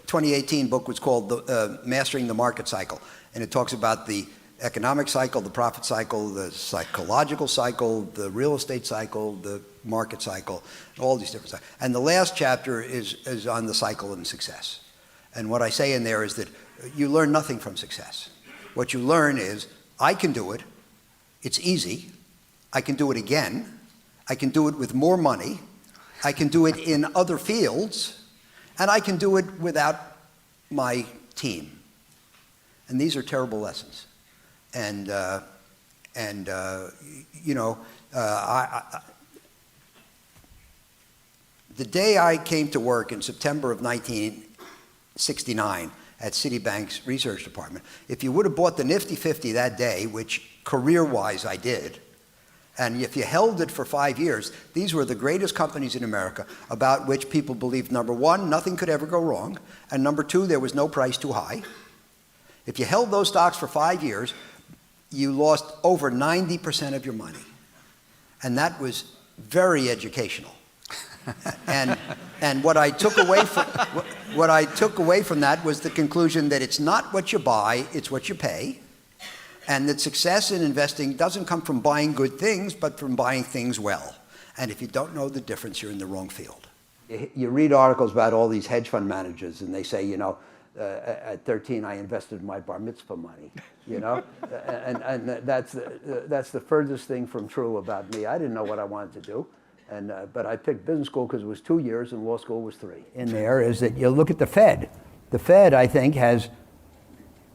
2018 book was called Mastering the Market Cycle, and it talks about the economic cycle, the profit cycle, the psychological cycle, the real estate cycle, the market cycle, all these different cycles. And the last chapter is on the cycle and success. And what I say in there is that you learn nothing from success. What you learn is, I can do it, it's easy, I can do it again, I can do it with more money, I can do it in other fields, and I can do it without my team. And these are terrible lessons. And you know, the day I came to work in September of 1969 at Citibank's research department, if you would have bought the Nifty 50 that day, which career-wise I did, and if you held it for 5 years, these were the greatest companies in America about which people believed, number one, nothing could ever go wrong, and number two, there was no price too high. If you held those stocks for 5 years, you lost over 90% of your money. And that was very educational. And what I took away from that was the conclusion that it's not what you buy, it's what you pay. And that success in investing doesn't come from buying good things, but from buying things well. And if you don't know the difference, you're in the wrong field. You read articles about all these hedge fund managers, and they say, you know, at 13, I invested my bar mitzvah money, you know? and that's the furthest thing from true about me. I didn't know what I wanted to do, but I picked business school because it was 2 years and law school was 3. In there is that you look at the Fed. The Fed, I think, has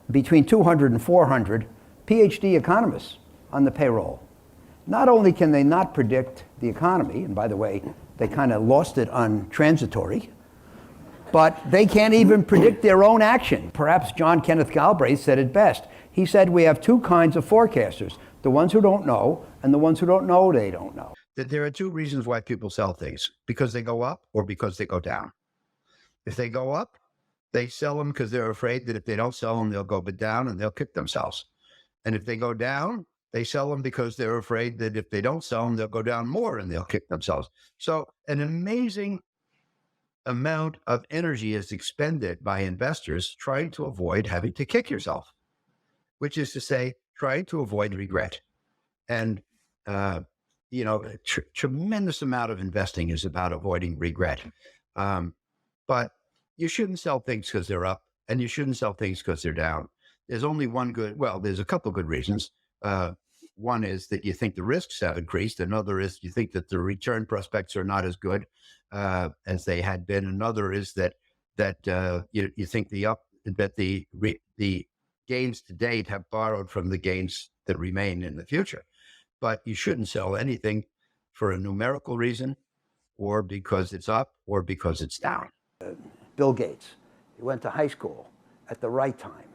between 200 and 400 PhD economists on the payroll. Not only can they not predict the economy, and by the way, they kind of lost it on transitory, but they can't even predict their own action. Perhaps John Kenneth Galbraith said it best. He said we have two kinds of forecasters, the ones who don't know and the ones who don't know they don't know. That there are two reasons why people sell things, because they go up or because they go down. If they go up, they sell them because they're afraid that if they don't sell them, they'll go down and they'll kick themselves. And if they go down, they sell them because they're afraid that if they don't sell them, they'll go down more and they'll kick themselves. So an amazing amount of energy is expended by investors trying to avoid having to kick yourself, which is to say, trying to avoid regret. And, you know, a tremendous amount of investing is about avoiding regret. But you shouldn't sell things because they're up, and you shouldn't sell things because they're down. There's only one good, well, there's a couple of good reasons. One is that you think the risks have increased. Another is you think that the return prospects are not as good as they had been. Another is that you think the gains to date have borrowed from the gains that remain in the future. But you shouldn't sell anything for a numerical reason, or because it's up, or because it's down. Bill Gates, he went to high school at the right time.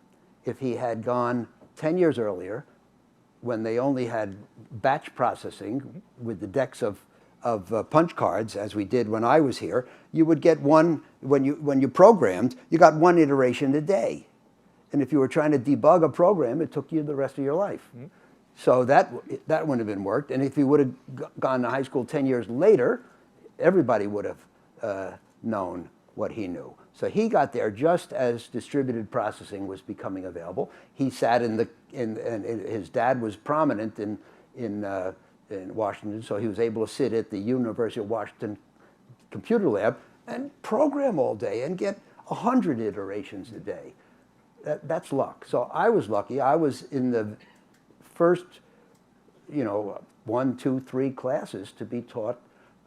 If he had gone 10 years earlier, when they only had batch processing with the decks of punch cards, as we did when I was here, you would get one, when you programmed, you got one iteration a day. And if you were trying to debug a program, it took you the rest of your life. Mm-hmm. So that wouldn't have been worked. And if he would have gone to high school 10 years later, everybody would have known what he knew. So he got there just as distributed processing was becoming available. He sat and his dad was prominent in Washington, so he was able to sit at the University of Washington computer lab and program all day and get 100 iterations a day. That's luck. So I was lucky. I was in the first, 1, 2, 3 classes to be taught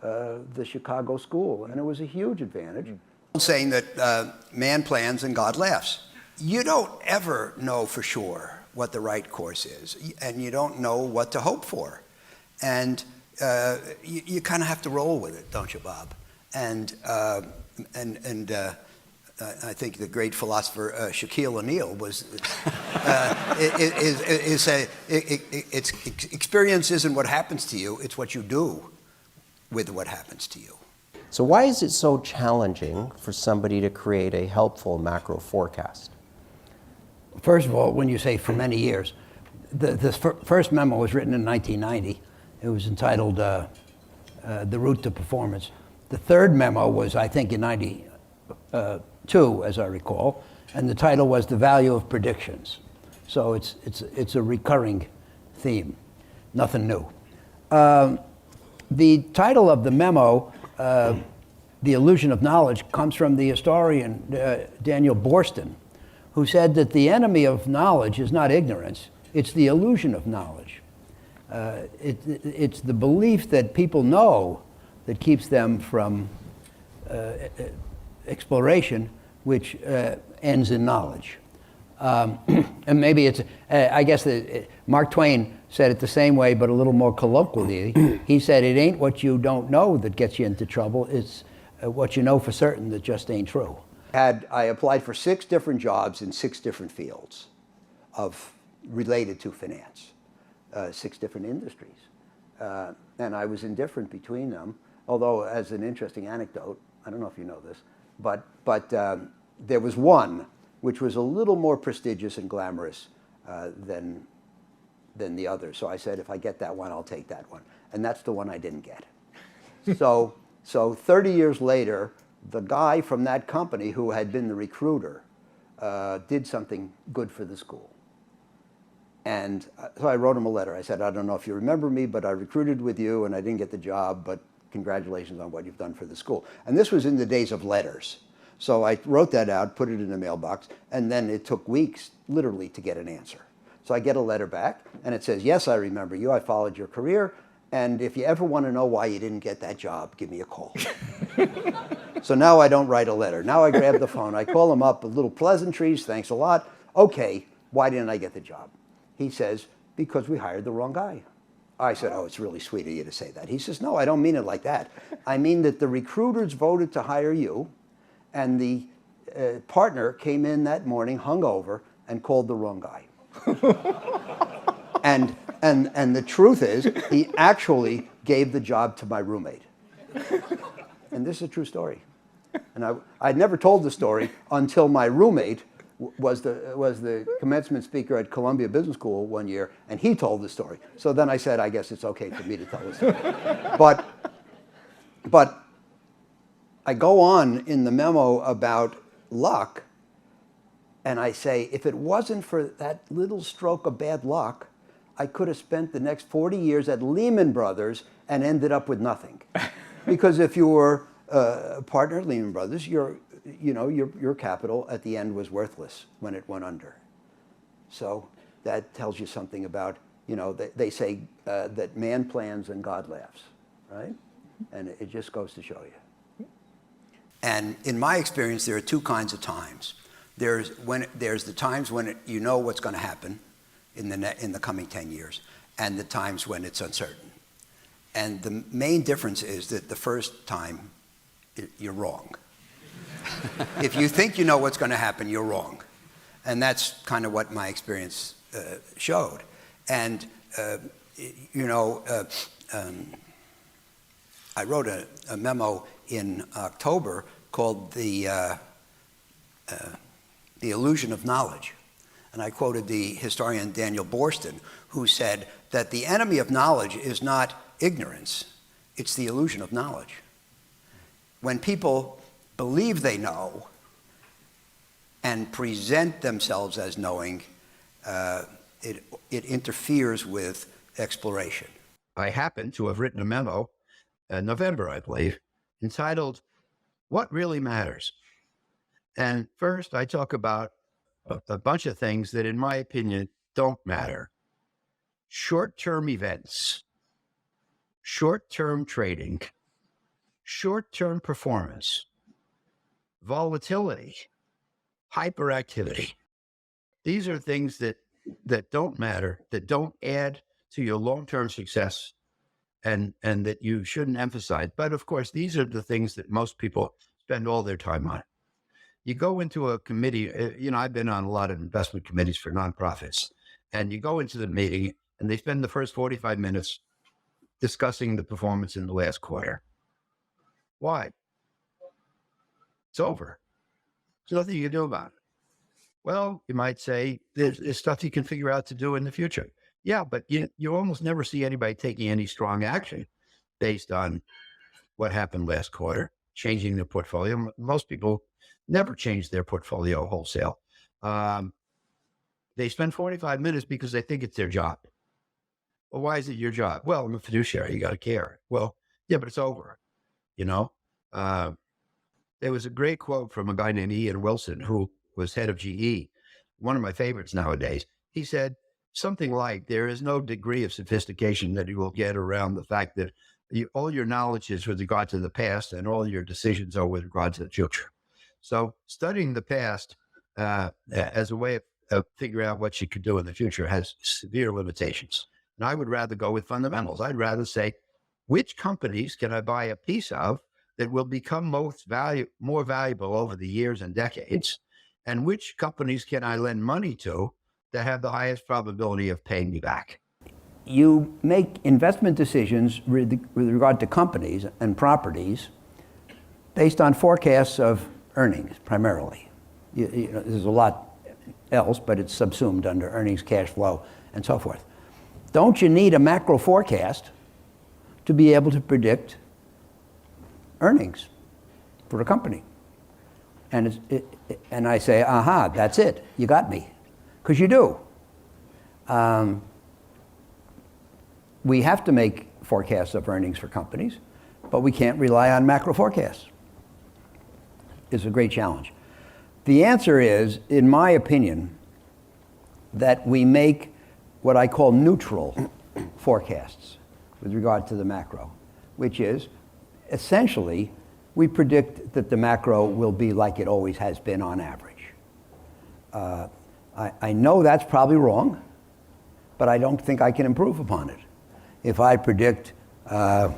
the Chicago school, and it was a huge advantage. Saying that man plans and God laughs. You don't ever know for sure what the right course is, and you don't know what to hope for. And you kind of have to roll with it, don't you, Bob? And I think the great philosopher Shaquille O'Neal was experience isn't what happens to you, it's what you do with what happens to you. So why is it so challenging for somebody to create a helpful macro forecast? First of all, when you say for many years, the first memo was written in 1990. It was entitled The Route to Performance. The third memo was, I think, in 2, as I recall, and the title was The Value of Predictions. So it's a recurring theme, nothing new. The title of the memo, The Illusion of Knowledge, comes from the historian Daniel Boorstin, who said that the enemy of knowledge is not ignorance, it's the illusion of knowledge. It's the belief that people know that keeps them from exploration, which ends in knowledge. And maybe it's, I guess Mark Twain said it the same way, but a little more colloquially. He said, it ain't what you don't know that gets you into trouble, it's what you know for certain that just ain't true. I applied for 6 different jobs in 6 different fields related to finance, 6 different industries. And I was indifferent between them, although as an interesting anecdote, I don't know if you know this, but there was one which was a little more prestigious and glamorous than the other. So I said, if I get that one, I'll take that one. And that's the one I didn't get. So 30 years later, the guy from that company who had been the recruiter did something good for the school. And so I wrote him a letter. I said, I don't know if you remember me, but I recruited with you and I didn't get the job, but congratulations on what you've done for the school. And this was in the days of letters. So I wrote that out, put it in the mailbox, and then it took weeks, literally, to get an answer. So I get a letter back, and it says, yes, I remember you. I followed your career. And if you ever want to know why you didn't get that job, give me a call. So now I don't write a letter. Now I grab the phone. I call him up, a little pleasantries, thanks a lot. Okay, why didn't I get the job? He says, because we hired the wrong guy. I said, oh, it's really sweet of you to say that. He says, no, I don't mean it like that. I mean that the recruiters voted to hire you, and the partner came in that morning, hungover, and called the wrong guy. And the truth is, he actually gave the job to my roommate. And this is a true story. And I'd never told the story until my roommate was the commencement speaker at Columbia Business School one year, and he told the story. So then I said, I guess it's okay for me to tell the story. But I go on in the memo about luck, and I say, if it wasn't for that little stroke of bad luck, I could have spent the next 40 years at Lehman Brothers and ended up with nothing. Because if you were a partner at Lehman Brothers, your capital at the end was worthless when it went under. So that tells you something about, they say that man plans and God laughs, right? And it just goes to show you. And in my experience, there are 2 kinds of times. There's the times when you know what's going to happen in the coming 10 years, and the times when it's uncertain. And the main difference is that the first time, you're wrong. If you think you know what's going to happen, you're wrong. And that's kind of what my experience showed. And, I wrote a memo in October called The Illusion of Knowledge. And I quoted the historian Daniel Boorstin, who said that the enemy of knowledge is not ignorance, it's the illusion of knowledge. When people believe they know and present themselves as knowing, it interferes with exploration. I happen to have written a memo in November, I believe, entitled, What Really Matters? And first, I talk about a bunch of things that, in my opinion, don't matter. Short-term events, short-term trading, short-term performance, volatility, hyperactivity. These are things that don't matter, that don't add to your long-term success, and that you shouldn't emphasize. But of course, these are the things that most people spend all their time on. You go into a committee, I've been on a lot of investment committees for nonprofits, and you go into the meeting and they spend the first 45 minutes discussing the performance in the last quarter. Why? It's over. There's nothing you can do about it. Well, you might say there's stuff you can figure out to do in the future. Yeah, but you almost never see anybody taking any strong action based on what happened last quarter, changing their portfolio. Most people never change their portfolio wholesale. They spend 45 minutes because they think it's their job. Well, why is it your job? Well, I'm a fiduciary. You got to care. Well, yeah, but it's over. You know, there was a great quote from a guy named Ian Wilson, who was head of GE, one of my favorites nowadays. He said something like, there is no degree of sophistication that you will get around the fact that all your knowledge is with regard to the past and all your decisions are with regard to the future. So studying the past as a way of figuring out what you could do in the future has severe limitations. And I would rather go with fundamentals. I'd rather say, which companies can I buy a piece of that will become more valuable over the years and decades? And which companies can I lend money to that have the highest probability of paying me back? You make investment decisions with regard to companies and properties based on forecasts of earnings, primarily. You know, there's a lot else, but it's subsumed under earnings, cash flow, and so forth. Don't you need a macro forecast to be able to predict earnings for a company? And I say, aha, that's it. You got me. Because you do. We have to make forecasts of earnings for companies, but we can't rely on macro forecasts. It's a great challenge. The answer is, in my opinion, that we make what I call neutral forecasts with regard to the macro, which is essentially we predict that the macro will be like it always has been on average. I know that's probably wrong, but I don't think I can improve upon it. If I predict, the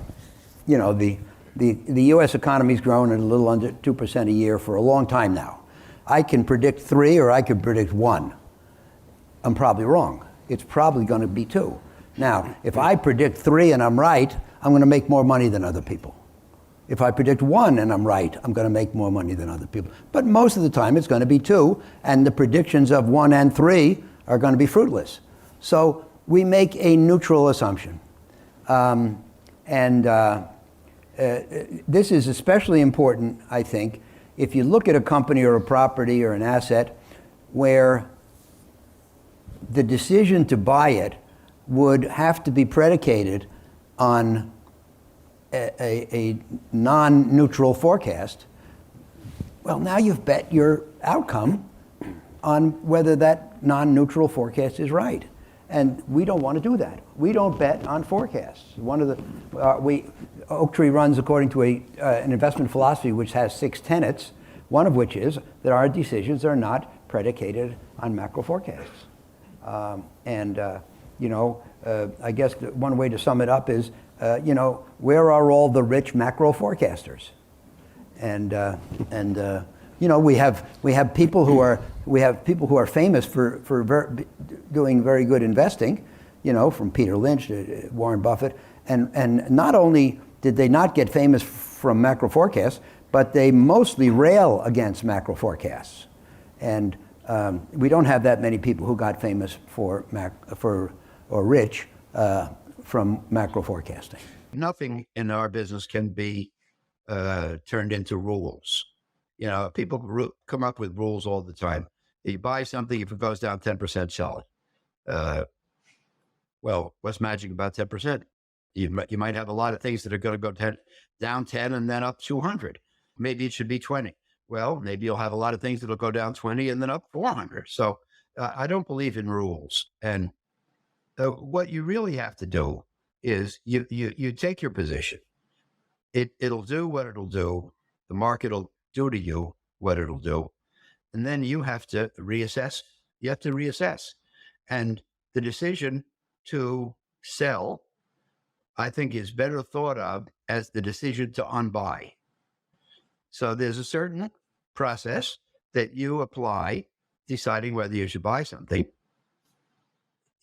U.S. economy's grown at a little under 2% a year for a long time now. I can predict 3 or I can predict 1. I'm probably wrong. It's probably going to be 2. Now, if I predict 3 and I'm right, I'm going to make more money than other people. If I predict 1 and I'm right, I'm going to make more money than other people. But most of the time it's going to be 2, and the predictions of 1 and 3 are going to be fruitless. So we make a neutral assumption. This is especially important, I think, if you look at a company or a property or an asset where the decision to buy it would have to be predicated on a non-neutral forecast. Well, now you've bet your outcome on whether that non-neutral forecast is right. And we don't want to do that. We don't bet on forecasts. One of the Oaktree runs according to an investment philosophy which has 6 tenets, one of which is that our decisions are not predicated on macro forecasts. I guess one way to sum it up is, where are all the rich macro forecasters? We have people who are famous for doing very good investing, from Peter Lynch to Warren Buffett, and not only did they not get famous from macro forecasts, but they mostly rail against macro forecasts, and we don't have that many people who got famous or rich from macro forecasting. Nothing in our business can be turned into rules. People come up with rules all the time. You buy something, if it goes down 10%, sell it. Well, what's magic about 10%? You might have a lot of things that are going to go down 10 and then up 200. Maybe it should be 20. Well, maybe you'll have a lot of things that'll go down 20 and then up 400. So I don't believe in rules. And what you really have to do is you take your position. It'll do what it'll do. The market will do to you what it'll do. And then you have to reassess. You have to reassess. And the decision to sell, I think, is better thought of as the decision to unbuy. So there's a certain process that you apply deciding whether you should buy something.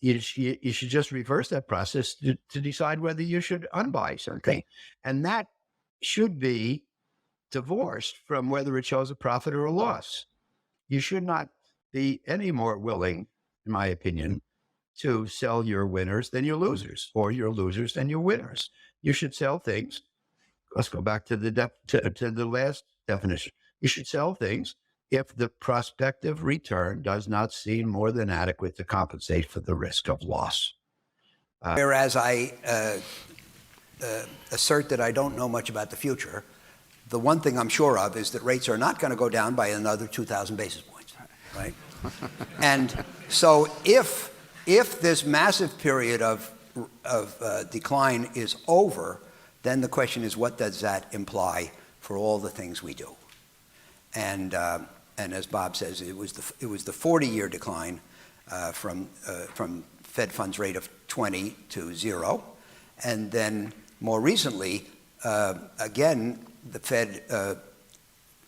You should just reverse that process to decide whether you should unbuy something. And that should be divorced from whether it shows a profit or a loss. You should not be any more willing, in my opinion, to sell your winners than your losers, or your losers than your winners. You should sell things. Let's go back to the last definition. You should sell things if the prospective return does not seem more than adequate to compensate for the risk of loss. Whereas I assert that I don't know much about the future, the one thing I'm sure of is that rates are not going to go down by another 2,000 basis points, right? And so if this massive period of decline is over, then the question is, what does that imply for all the things we do? And as Bob says, it was the 40-year decline from Fed funds rate of 20 to 0, and then more recently, again, the Fed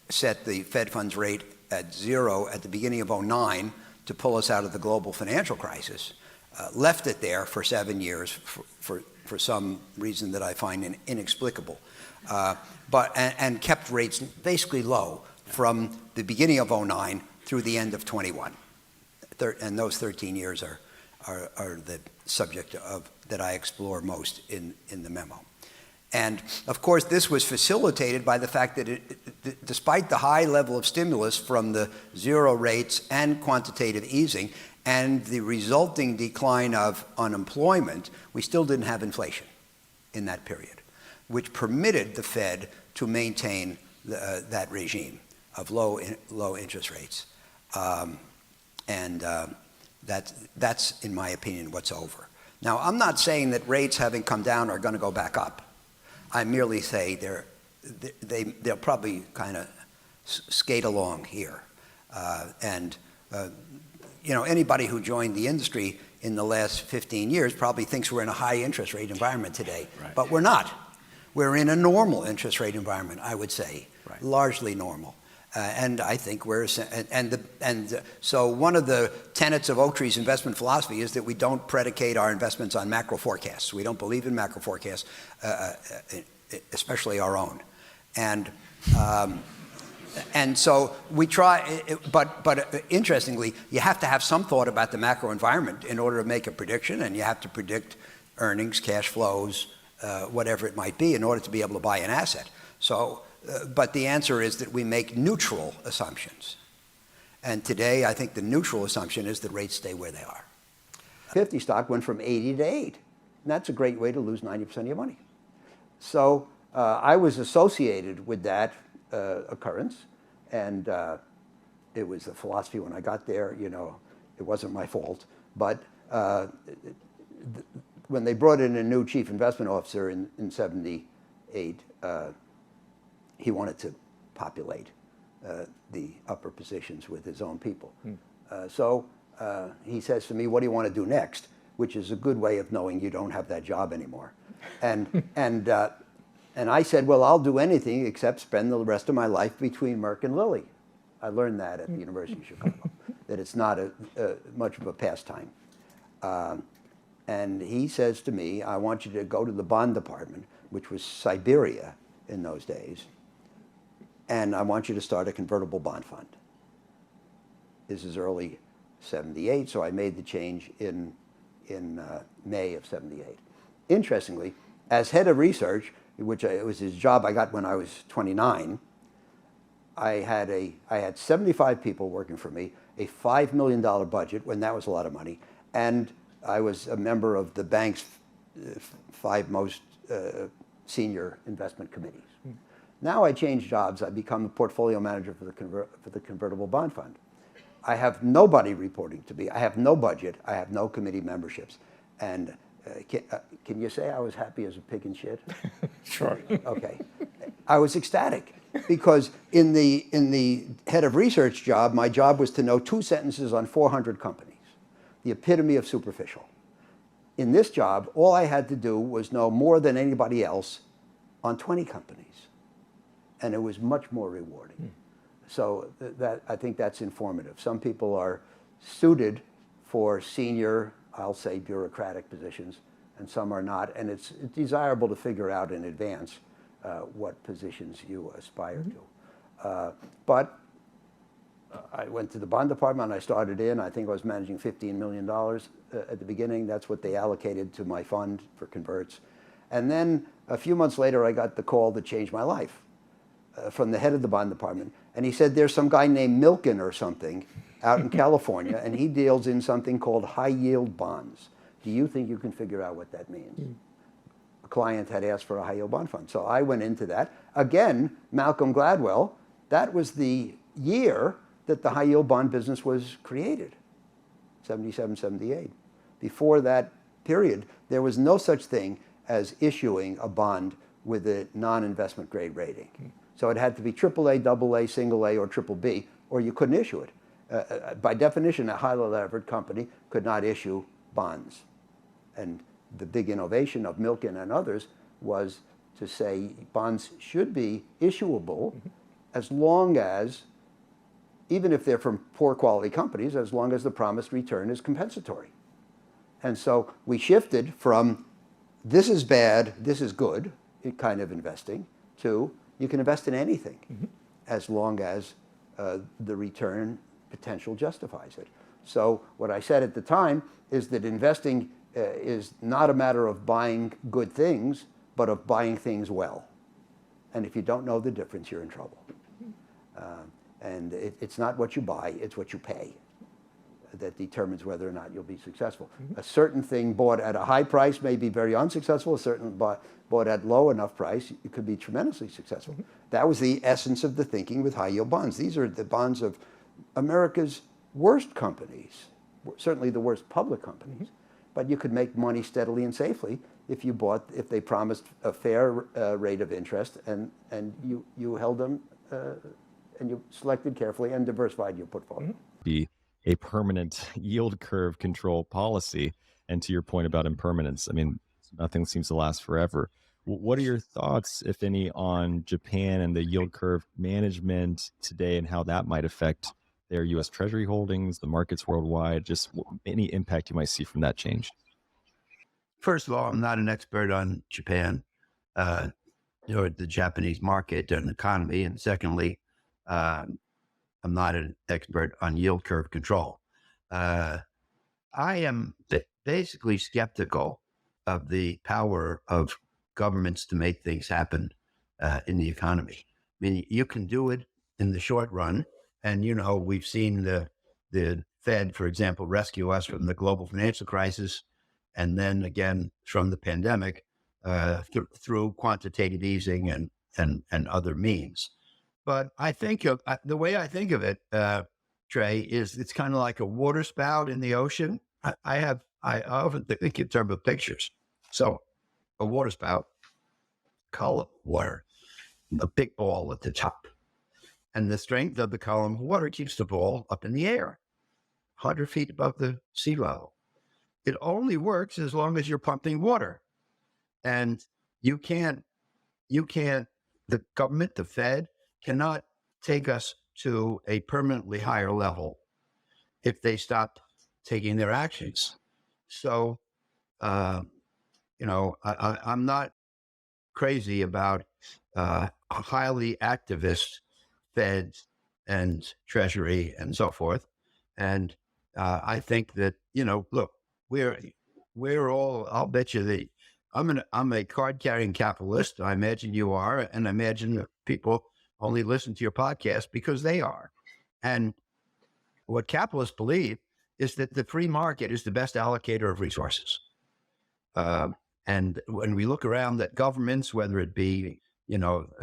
set the Fed funds rate at 0 at the beginning of 2009 to pull us out of the global financial crisis, left it there for 7 years for some reason that I find inexplicable, and kept rates basically low from the beginning of 2009 through the end of 21. And those 13 years are the subject of that I explore most in the memo. And of course, this was facilitated by the fact that despite the high level of stimulus from the 0 rates and quantitative easing and the resulting decline of unemployment, we still didn't have inflation in that period, which permitted the Fed to maintain that regime of low interest rates. That's, in my opinion, what's over. Now, I'm not saying that rates, having come down, are going to go back up. I merely say they'll probably kind of skate along here. Anybody who joined the industry in the last 15 years probably thinks we're in a high interest rate environment today, right. But we're not. We're in a normal interest rate environment, I would say, right. Largely normal. And I think so one of the tenets of Oaktree's investment philosophy is that we don't predicate our investments on macro forecasts. We don't believe in macro forecasts, especially our own. And so we try, but interestingly, you have to have some thought about the macro environment in order to make a prediction, and you have to predict earnings, cash flows, whatever it might be, in order to be able to buy an asset. So. But the answer is that we make neutral assumptions. And today, I think the neutral assumption is that rates stay where they are. 50 stock went from 80 to 8. And that's a great way to lose 90% of your money. So I was associated with that occurrence. And it was a philosophy when I got there. It wasn't my fault. But when they brought in a new chief investment officer in 78, he wanted to populate the upper positions with his own people. So he says to me, "What do you want to do next?" Which is a good way of knowing you don't have that job anymore. And I said, "Well, I'll do anything except spend the rest of my life between Merck and Lilly." I learned that at the University of Chicago, that it's not much of a pastime. And he says to me, "I want you to go to the bond department," which was Siberia in those days, "and I want you to start a convertible bond fund." This is early 78, so I made the change in May of 78. Interestingly, as head of research, which it was his job I got when I was 29, I had 75 people working for me, a $5 million budget, when that was a lot of money, and I was a member of the bank's 5 most senior investment committees. Now I change jobs. I become a portfolio manager for the convertible bond fund. I have nobody reporting to me. I have no budget. I have no committee memberships. And can you say I was happy as a pig in shit? Sure. Okay. I was ecstatic because in the head of research job, my job was to know 2 sentences on 400 companies, the epitome of superficial. In this job, all I had to do was know more than anybody else on 20 companies. And it was much more rewarding. So I think that's informative. Some people are suited for senior, I'll say, bureaucratic positions, and some are not. And it's desirable to figure out in advance what positions you aspire to. But I went to the bond department. I started in. I think I was managing $15 million at the beginning. That's what they allocated to my fund for converts. And then a few months later, I got the call that changed my life from the head of the bond department. And he said, there's some guy named Milken or something out in California, and he deals in something called high yield bonds. Do you think you can figure out what that means? A client had asked for a high yield bond fund. So I went into that. Again, Malcolm Gladwell, that was the year that the high yield bond business was created, 77, 78. Before that period, there was no such thing as issuing a bond with a non-investment grade rating. So it had to be AAA, AA, single A, or triple B, or you couldn't issue it. By definition, a highly levered company could not issue bonds. And the big innovation of Milken and others was to say bonds should be issuable as long as, even if they're from poor quality companies, as long as the promised return is compensatory. And so we shifted from this is bad, this is good, kind of investing, to you can invest in anything as long as the return potential justifies it. So what I said at the time is that investing is not a matter of buying good things, but of buying things well. And if you don't know the difference, you're in trouble. And it's not what you buy, it's what you pay that determines whether or not you'll be successful. A certain thing bought at a high price may be very unsuccessful. A certain bought at low enough price, it could be tremendously successful. That was the essence of the thinking with high yield bonds. These are the bonds of America's worst companies, certainly the worst public companies. But you could make money steadily and safely if they promised a fair rate of interest and you held them and you selected carefully and diversified your portfolio. Be a permanent yield curve control policy. And to your point about impermanence, I mean, nothing seems to last forever. What are your thoughts, if any, on Japan and the yield curve management today and how that might affect their U.S. Treasury holdings, the markets worldwide, just any impact you might see from that change? First of all, I'm not an expert on Japan or the Japanese market and economy. And secondly, I'm not an expert on yield curve control. I am basically skeptical of the power of governments to make things happen in the economy. I mean, you can do it in the short run. And, we've seen the Fed, for example, rescue us from the global financial crisis and then again from the pandemic through quantitative easing and other means. But I think the way I think of it, Trey, is it's kind of like a water spout in the ocean. I often think in terms of pictures. So a water spout, column of water, a big ball at the top. And the strength of the column of water keeps the ball up in the air, 100 feet above the sea level. It only works as long as you're pumping water. And you can't, the government, the Fed, cannot take us to a permanently higher level if they stop taking their actions. So, I'm not crazy about highly activist Feds and Treasury and so forth. And I think that, look, we're all, I'll bet you I'm a card carrying capitalist. I imagine you are. And I imagine that people only listen to your podcast because they are. And what capitalists believe is that the free market is the best allocator of resources. And when we look around at governments, whether it be,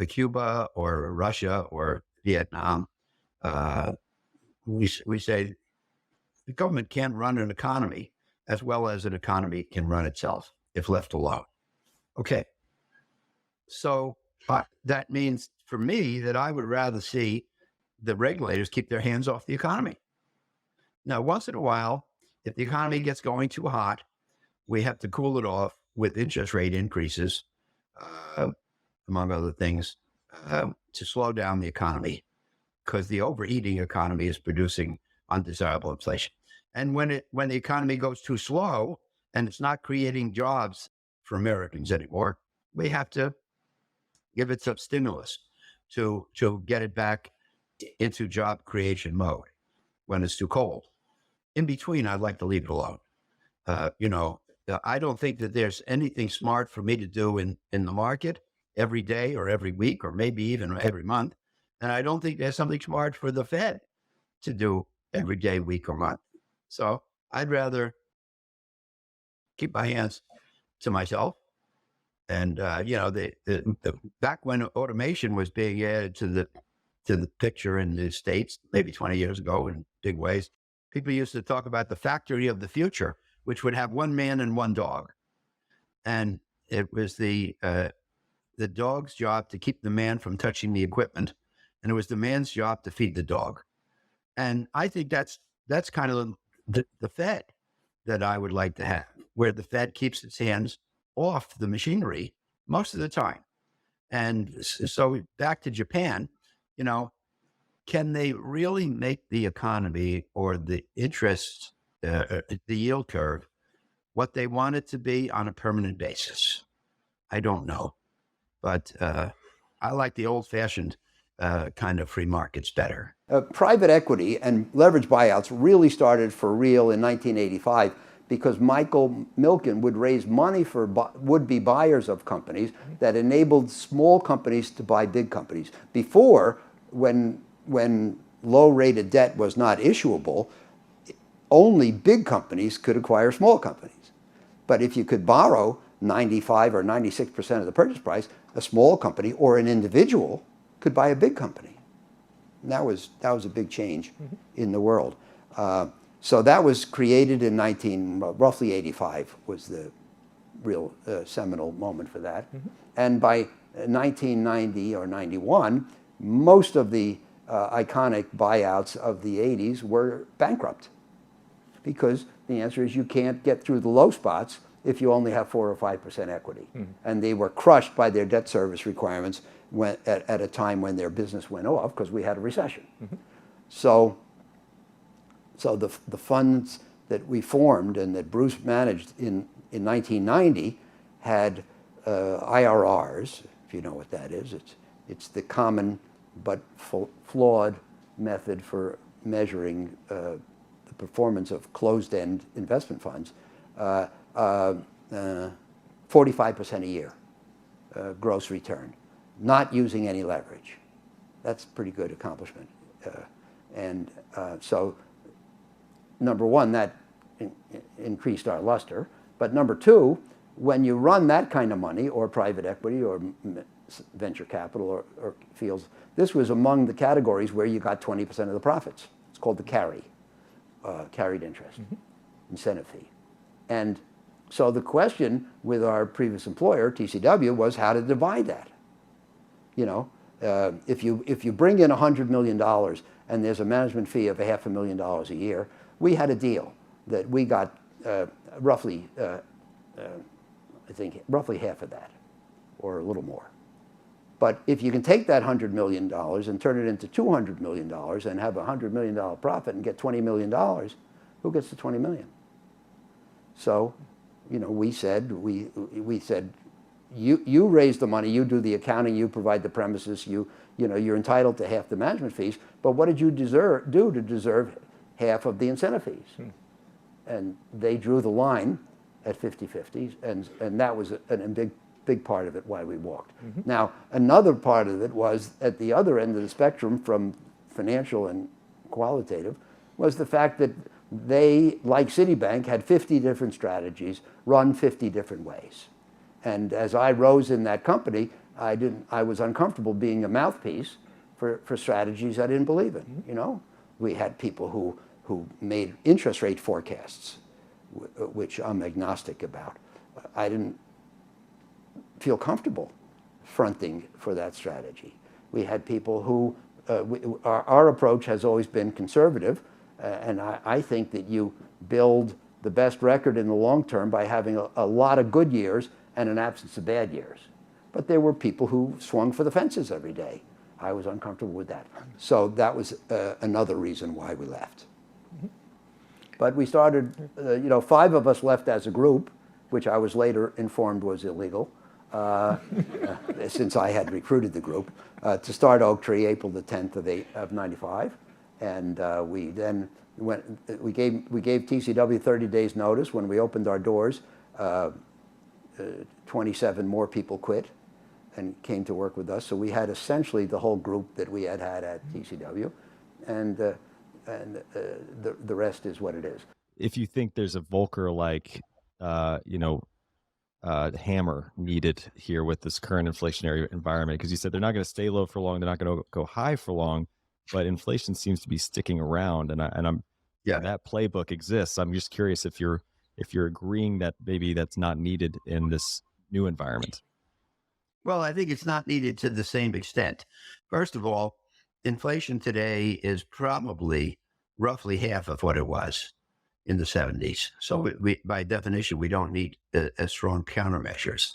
Cuba or Russia or Vietnam, we say the government can't run an economy as well as an economy can run itself if left alone. Okay. So that means for me that I would rather see the regulators keep their hands off the economy. Now, once in a while, if the economy gets going too hot, we have to cool it off with interest rate increases, among other things, to slow down the economy, because the overeating economy is producing undesirable inflation. And when the economy goes too slow and it's not creating jobs for Americans anymore, we have to give it some stimulus to get it back into job creation mode when it's too cold. In between, I'd like to leave it alone. I don't think that there's anything smart for me to do in the market every day or every week or maybe even every month And I don't think there's something smart for the Fed to do every day, week, or month. So I'd rather keep my hands to myself. And back when automation was being added to the picture in the States, maybe 20 years ago in big ways, people used to talk about the factory of the future, which would have one man and one dog. And it was the dog's job to keep the man from touching the equipment, and it was the man's job to feed the dog. And I think that's kind of the Fed that I would like to have, where the Fed keeps its hands off the machinery most of the time. And so back to Japan, can they really make the economy or the interest, the yield curve, what they want it to be on a permanent basis? I don't know. But I like the old-fashioned kind of free markets better. Private equity and leverage buyouts really started for real in 1985 because Michael Milken would raise money for would-be buyers of companies that enabled small companies to buy big companies. Before, when low-rated debt was not issuable, only big companies could acquire small companies. But if you could borrow 95 or 96% of the purchase price, a small company or an individual could buy a big company. And that was a big change in the world. So that was created in roughly 85 was the real seminal moment for that. And by 1990 or 91, most of the iconic buyouts of the 80s were bankrupt, because the answer is you can't get through the low spots if you only have 4 or 5% equity. And they were crushed by their debt service requirements at a time when their business went off because we had a recession. So the funds that we formed and that Bruce managed in 1990 had IRRs, if you know what that is. It's the common but flawed method for measuring the performance of closed-end investment funds. 45% a year gross return, not using any leverage. That's a pretty good accomplishment. So number one, that increased our luster. But number two, when you run that kind of money, or private equity, or venture capital, or fields, this was among the categories where you got 20% of the profits. It's called the carried interest, incentive fee. And so the question with our previous employer, TCW, was how to divide that. If you bring in $100 million and there's a management fee of $500,000 a year, we had a deal that we got roughly half of that, or a little more. But if you can take that $100 million and turn it into $200 million and have a $100 million profit and get $20 million, who gets the $20 million? So, we said, you raise the money, you do the accounting, you provide the premises, you're entitled to half the management fees, but what did you do to deserve half of the incentive fees? And they drew the line at 50-50, and that was a big part of it why we walked. Now, another part of it was at the other end of the spectrum from financial and qualitative was the fact that they, like Citibank, had 50 different strategies run 50 different ways. And as I rose in that company, I was uncomfortable being a mouthpiece for strategies I didn't believe in. We had people who made interest rate forecasts, which I'm agnostic about. I didn't feel comfortable fronting for that strategy. We had people who, our approach has always been conservative, and I think that you build the best record in the long term by having a lot of good years and an absence of bad years. But there were people who swung for the fences every day. I was uncomfortable with that. So that was another reason why we left. But we started, 5 of us left as a group, which I was later informed was illegal, since I had recruited the group, to start Oak Tree April the 10th of 95. And we then we gave TCW 30 days notice. When we opened our doors, 27 more people quit. and came to work with us. So we had essentially the whole group that we had at TCW, and the rest is what it is. If you think there's a Volcker-like, hammer needed here with this current inflationary environment, because you said they're not going to stay low for long, they're not going to go high for long, but inflation seems to be sticking around, and I'm that playbook exists. I'm just curious if you're agreeing that maybe that's not needed in this new environment. Well, I think it's not needed to the same extent. First of all, inflation today is probably roughly half of what it was in the 70s. So we by definition, we don't need as strong countermeasures.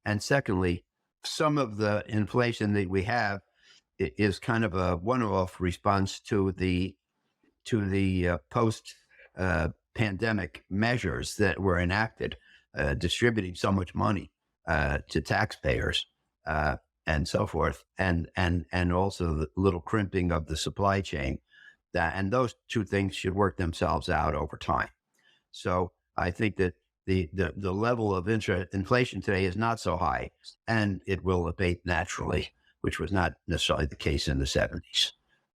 And secondly, some of the inflation that we have is kind of a one-off response to the post pandemic measures that were enacted, distributing so much money to taxpayers and so forth, and also the little crimping of the supply chain. And those two things should work themselves out over time. So I think that the level of inflation today is not so high, and it will abate naturally, which was not necessarily the case in the 70s.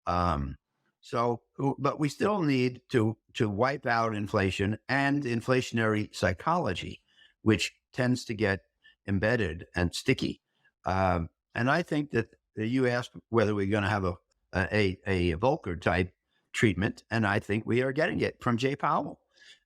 But we still need to wipe out inflation and inflationary psychology, which tends to get embedded and sticky. And I think that you asked whether we're going to have a Volcker type treatment, and I think we are getting it from Jay Powell.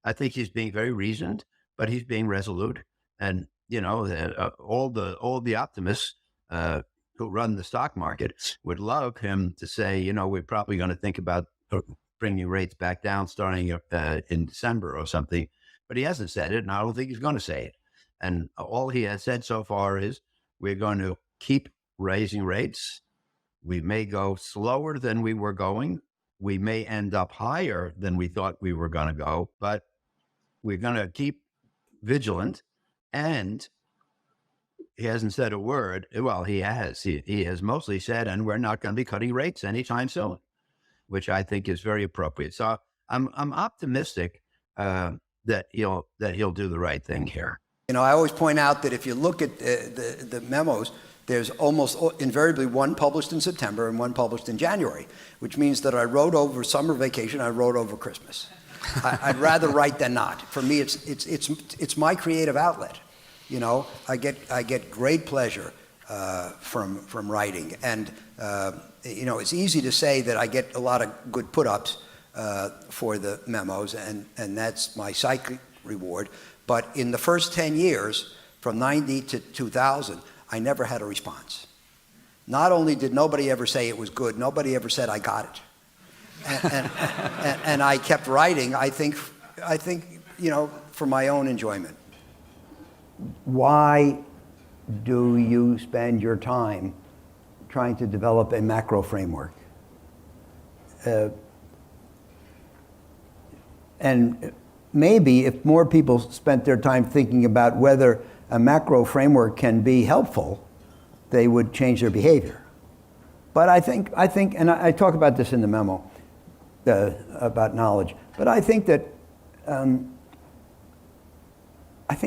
I think he's being very reasoned, but he's being resolute. And all the optimists who run the stock market would love him to say, we're probably going to think about bringing rates back down starting in December or something. But he hasn't said it, and I don't think he's going to say it. And all he has said so far is we're going to keep raising rates. We may go slower than we were going. We may end up higher than we thought we were going to go, but we're going to keep vigilant. And he hasn't said a word. Well, he has. He has mostly said, and we're not going to be cutting rates anytime soon, which I think is very appropriate. So I'm optimistic that he'll do the right thing here. I always point out that if you look at the memos, there's almost invariably one published in September and one published in January, which means that I wrote over summer vacation, I wrote over Christmas. I'd rather write than not. For me, it's my creative outlet. I get great pleasure from writing, and it's easy to say that I get a lot of good put-ups for the memos, and that's my psychic reward. But in the first 10 years, from 90 to 2000, I never had a response. Not only did nobody ever say it was good, nobody ever said I got it. And I kept writing, I think, for my own enjoyment. Why do you spend your time trying to develop a macro framework? And maybe if more people spent their time thinking about whether a macro framework can be helpful, they would change their behavior. But I think, and I talk about this in the memo about knowledge, but I think that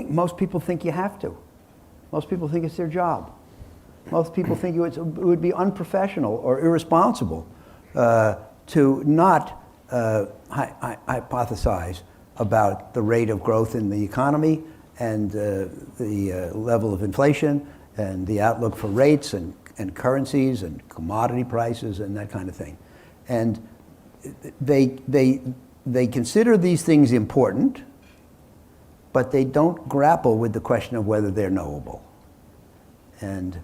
most people think you have to. Most people think it's their job. Most people think it would be unprofessional or irresponsible to not hypothesize about the rate of growth in the economy and the level of inflation and the outlook for rates and currencies and commodity prices and that kind of thing. And they consider these things important, but they don't grapple with the question of whether they're knowable. And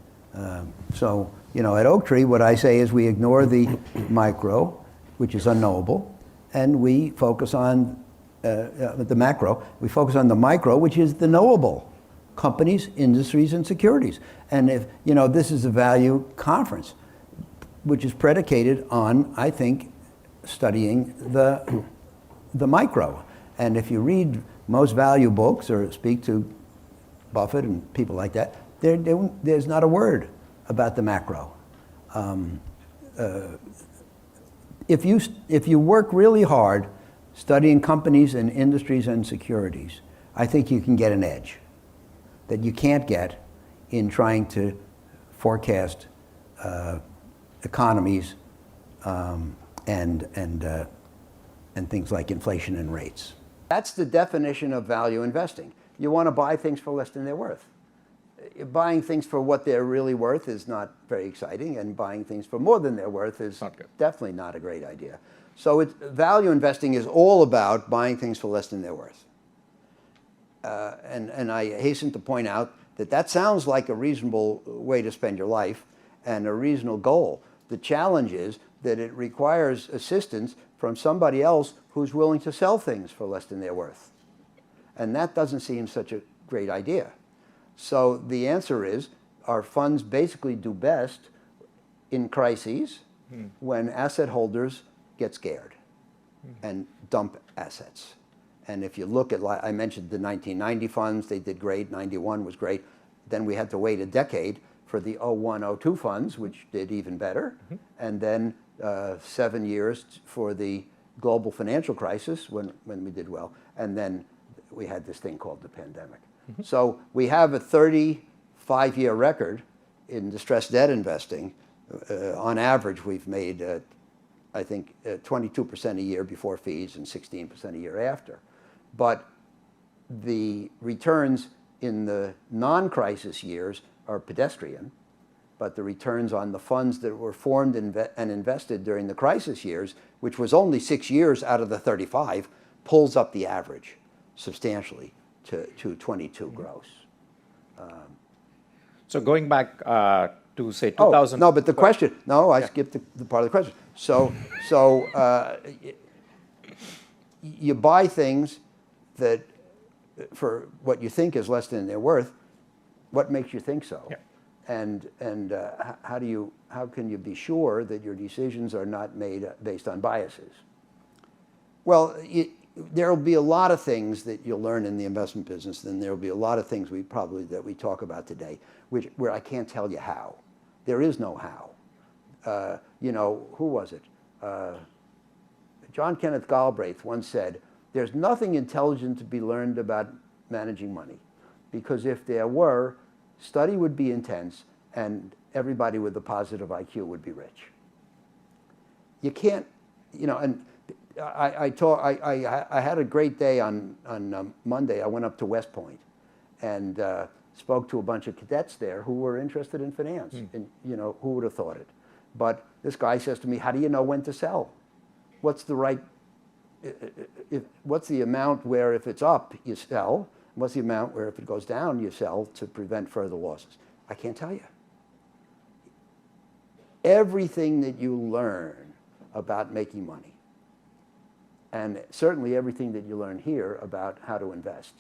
so, at Oak Tree, what I say is we ignore the micro, which is unknowable, and we focus on the macro. We focus on the micro, which is the knowable: companies, industries, and securities. And if this is a value conference, which is predicated on, I think, studying the micro. And if you read most value books or speak to Buffett and people like that, there's not a word about the macro. If you work really hard studying companies and industries and securities, I think you can get an edge that you can't get in trying to forecast economies and things like inflation and rates. That's the definition of value investing. You want to buy things for less than they're worth. Buying things for what they're really worth is not very exciting, and buying things for more than they're worth is definitely not a great idea. So value investing is all about buying things for less than they're worth. And I hasten to point out that that sounds like a reasonable way to spend your life and a reasonable goal. The challenge is that it requires assistance from somebody else who's willing to sell things for less than they're worth. And that doesn't seem such a great idea. So the answer is our funds basically do best in crises when asset holders get scared and dump assets. And if you look at, I mentioned the 1990 funds, they did great, 91 was great. Then we had to wait a decade for the 01-02 funds, which did even better. And then 7 years for the global financial crisis when we did well. And then we had this thing called the pandemic. So we have a 35-year record in distressed debt investing. On average, we've made, I think, 22% a year before fees and 16% a year after. But the returns in the non-crisis years are pedestrian, but the returns on the funds that were formed and invested during the crisis years, which was only 6 years out of the 35, pulls up the average substantially to 22 gross. So going back to say 2000. Oh, no, but the question, no, I skipped the part of the question. So you buy things that for what you think is less than they're worth. What makes you think so? Yeah. And how can you be sure that your decisions are not made based on biases? Well, there will be a lot of things that you'll learn in the investment business, and there will be a lot of things that we talk about today, where I can't tell you how. There is no how. Who was it? John Kenneth Galbraith once said, "There's nothing intelligent to be learned about managing money, because if there were, study would be intense, and everybody with a positive IQ would be rich." You can't, and I had a great day on Monday. I went up to West Point and spoke to a bunch of cadets there who were interested in finance. And who would have thought it? But this guy says to me, "How do you know when to sell? What's the amount where if it's up you sell? What's the amount where if it goes down you sell to prevent further losses?" I can't tell you. Everything that you learn about making money, and certainly everything that you learn here about how to invest,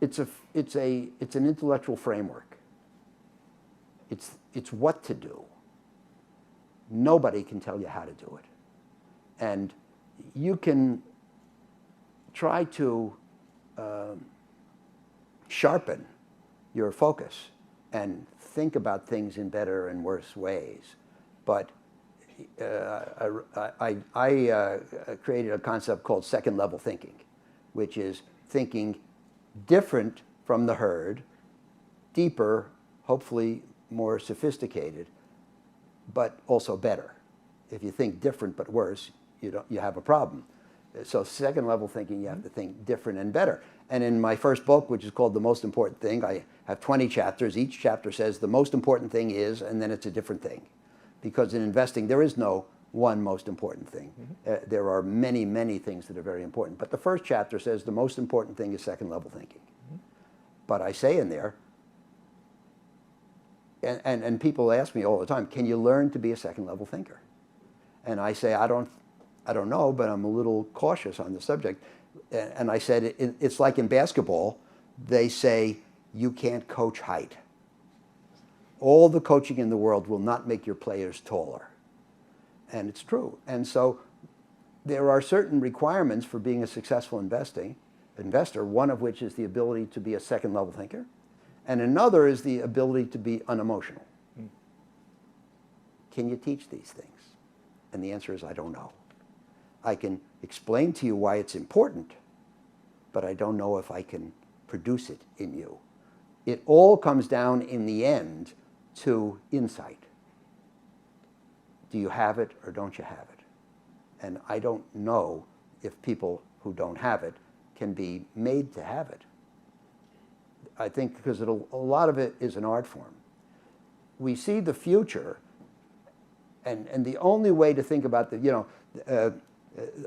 it's an intellectual framework. It's what to do. Nobody can tell you how to do it. And you can try to sharpen your focus and think about things in better and worse ways. But I created a concept called second level thinking, which is thinking different from the herd, deeper, hopefully more sophisticated, but also better. If you think different but worse, you have a problem. So second level thinking, you have to think different and better. And in my first book, which is called The Most Important Thing, I have 20 chapters. Each chapter says the most important thing is, and then it's a different thing. Because in investing, there is no one most important thing. There are many, many things that are very important. But the first chapter says the most important thing is second level thinking. But I say in there, and people ask me all the time, can you learn to be a second level thinker? And I say, I don't know, but I'm a little cautious on the subject. And I said, it's like in basketball, they say you can't coach height. All the coaching in the world will not make your players taller. And it's true. And so there are certain requirements for being a successful investor, one of which is the ability to be a second level thinker, and another is the ability to be unemotional. Can you teach these things? And the answer is, I don't know. I can explain to you why it's important, but I don't know if I can produce it in you. It all comes down in the end to insight. Do you have it or don't you have it? And I don't know if people who don't have it can be made to have it. I think because a lot of it is an art form. We see the future, and the only way to think about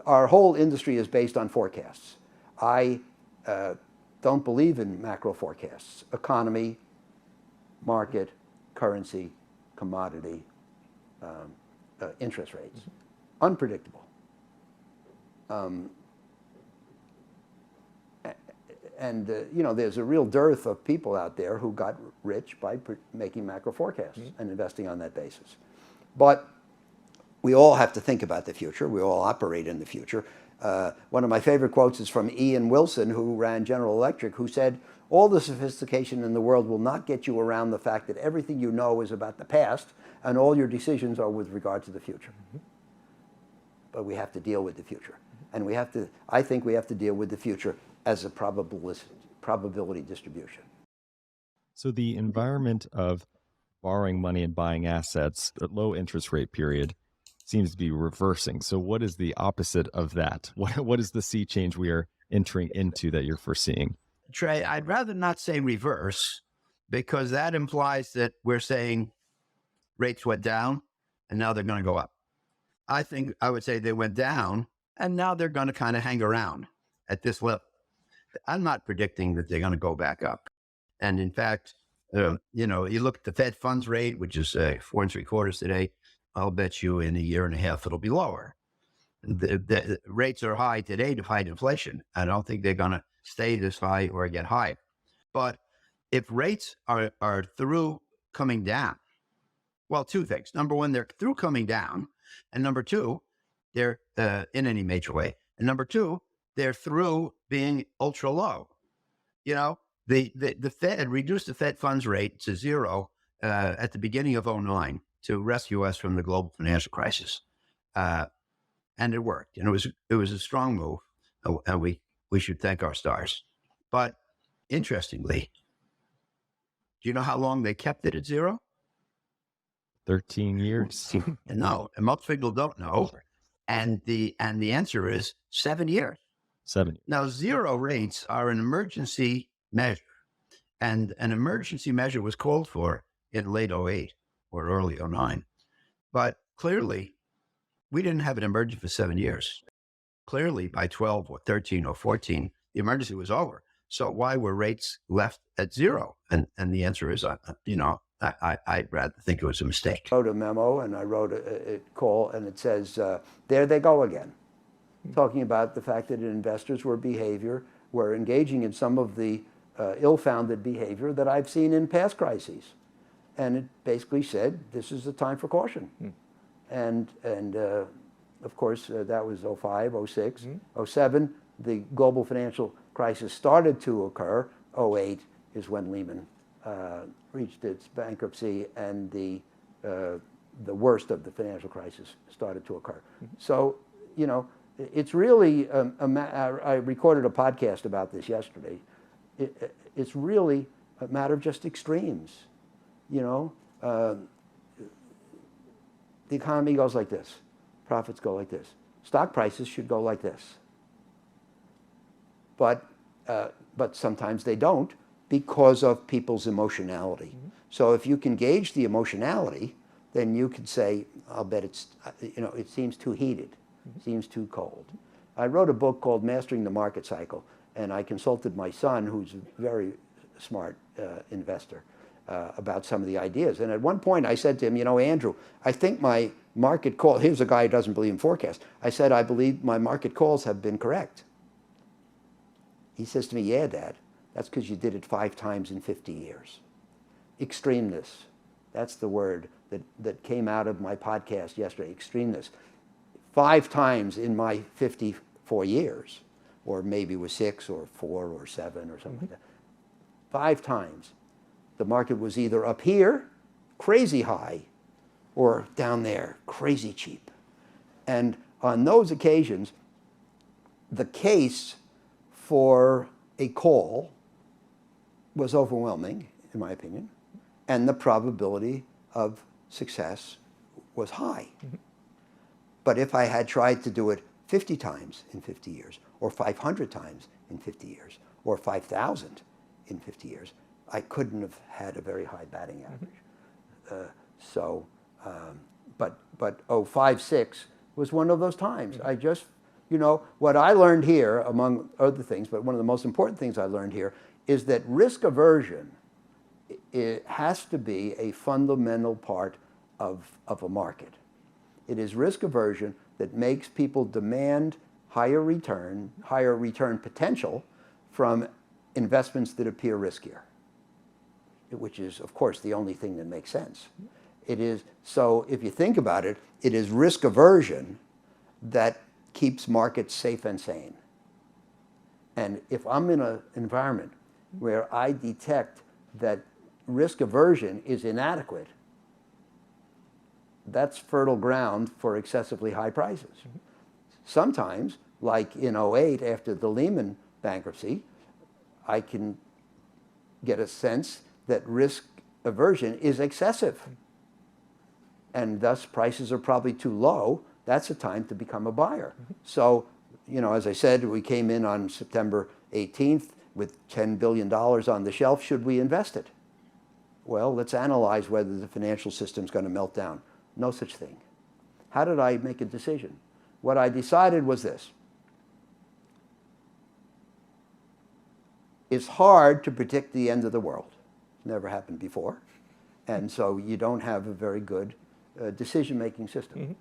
our whole industry is based on forecasts. I don't believe in macro forecasts. Economy, market, currency, commodity, interest rates. Unpredictable. There's a real dearth of people out there who got rich by making macro forecasts and investing on that basis. But we all have to think about the future. We all operate in the future. One of my favorite quotes is from Ian Wilson, who ran General Electric, who said, "All the sophistication in the world will not get you around the fact that everything you know is about the past and all your decisions are with regard to the future." But we have to deal with the future. And I think we have to deal with the future as a probability distribution. So the environment of borrowing money and buying assets, the low interest rate period, seems to be reversing. So what is the opposite of that? What is the sea change we are entering into that you're foreseeing? Trey, I'd rather not say reverse, because that implies that we're saying rates went down and now they're going to go up. I think I would say they went down and now they're going to kind of hang around at this level. I'm not predicting that they're going to go back up. And in fact, you look at the Fed funds rate, which is 4.75 today. I'll bet you in a year and a half it'll be lower. The rates are high today to fight inflation. I don't think they're going to stay this high or get higher. But if rates are through coming down, well, two things. Number one, they're through coming down. And number two, they're in any major way. And number two, they're through being ultra low. The Fed reduced the Fed funds rate to zero at the beginning of 2009 to rescue us from the global financial crisis. And it worked. And it was a strong move. And we should thank our stars. But interestingly, do you know how long they kept it at zero? 13 years. No, and most people don't know. And the answer is 7 years. 7. Now, zero rates are an emergency measure. And an emergency measure was called for in late 2008 or early 2009. But clearly, we didn't have an emergency for 7 years. Clearly, by 12 or 13 or 14, the emergency was over. So why were rates left at zero? And the answer is, I'd rather think it was a mistake. I wrote a memo and I wrote a call, and it says, there they go again, talking about the fact that investors were engaging in some of the ill-founded behavior that I've seen in past crises. And it basically said, this is the time for caution. And of course, that was 05, 06, 07. The global financial crisis started to occur. 08 is when Lehman reached its bankruptcy, and the worst of the financial crisis started to occur. So, it's really, I recorded a podcast about this yesterday. It's really a matter of just extremes. The economy goes like this. Profits go like this. Stock prices should go like this. But sometimes they don't, because of people's emotionality. So if you can gauge the emotionality, then you can say, I'll bet it seems too heated, seems too cold. I wrote a book called Mastering the Market Cycle, and I consulted my son, who's a very smart investor, about some of the ideas. And at one point I said to him, Andrew, I think my market call, here's a guy who doesn't believe in forecasts. I said, I believe my market calls have been correct. He says to me, yeah, Dad, that's because you did it 5 times in 50 years. Extremeness. That's the word that came out of my podcast yesterday, extremeness. 5 times in my 54 years, or maybe it was 6 or 4 or 7 or something like that. 5 times. The market was either up here, crazy high, or down there, crazy cheap. And on those occasions, the case for a call was overwhelming, in my opinion. and the probability of success was high. But if I had tried to do it 50 times in 50 years, or 500 times in 50 years, or 5,000 in 50 years, I couldn't have had a very high batting average. But 05, 06 was one of those times. I just, what I learned here, among other things, but one of the most important things I learned here, is that risk aversion, it has to be a fundamental part of a market. It is risk aversion that makes people demand higher return potential from investments that appear riskier, which is, of course, the only thing that makes sense. It is, so if you think about it, it is risk aversion that keeps markets safe and sane. And if I'm in an environment where I detect that risk aversion is inadequate, that's fertile ground for excessively high prices. Sometimes, like in 08 after the Lehman bankruptcy, I can get a sense that risk aversion is excessive, and thus prices are probably too low. That's a time to become a buyer. So, as I said, we came in on September 18th with $10 billion on the shelf. Should we invest it? Well, let's analyze whether the financial system's going to melt down. No such thing. How did I make a decision? What I decided was this. It's hard to predict the end of the world. It's never happened before. And so you don't have a very good decision-making system.